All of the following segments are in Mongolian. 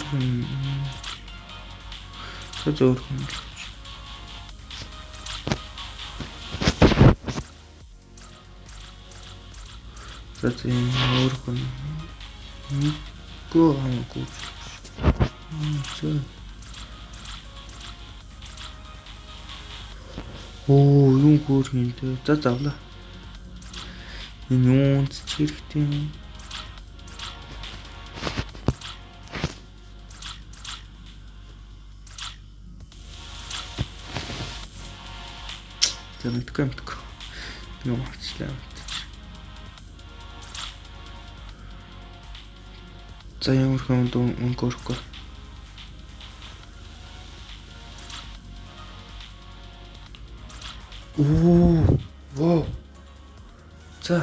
өөрхөн зөвөрхөн зээн өөрхөн гоо хамаагүй оо юу гөр хинтэй за завла энэ юунд ч хэрэгтэй за мэдгүй юм арчлаа за ямар хүнд өнгөрөхгүй оо вау за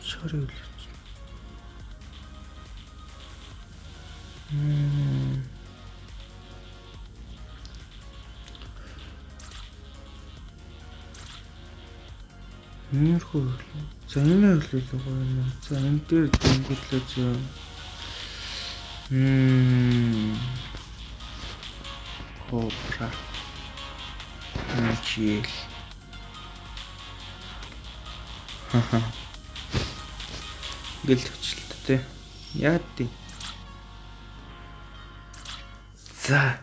шарил Мөрхөө. За энэ хэлээ гоё. За энэ дээр дөнгөрлөөж Кобра. Чил. Хаха. Гэлтвчлээ. Яа тий. За.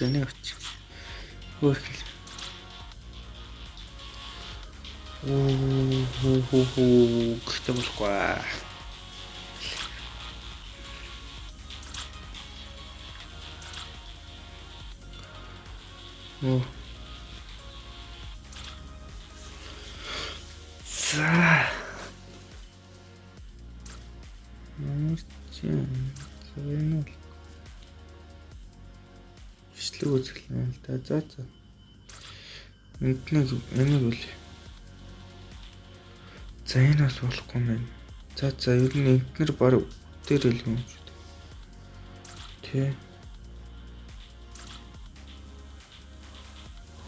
За нэг авч. Өөрхөл. Гэхдээ болохгүй. За. Зөвнөл. Бичлэг үзүүлнэ л да. За. Энийг үл. За энэ бас болохгүй мэн. За ер нь эднэр баг дээр л юм шүү дээ. Тэ.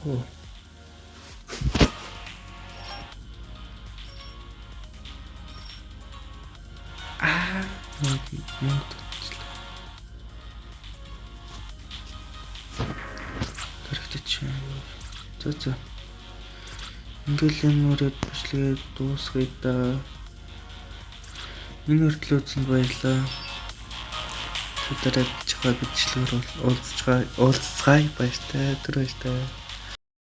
Хөө. За. Ингээл юмрууд бичлэгээ дуусгая да. Энэ хүртэл үзсэнд баярлалаа. Дараагийн бичлэгээр уулзцгаая баяртай.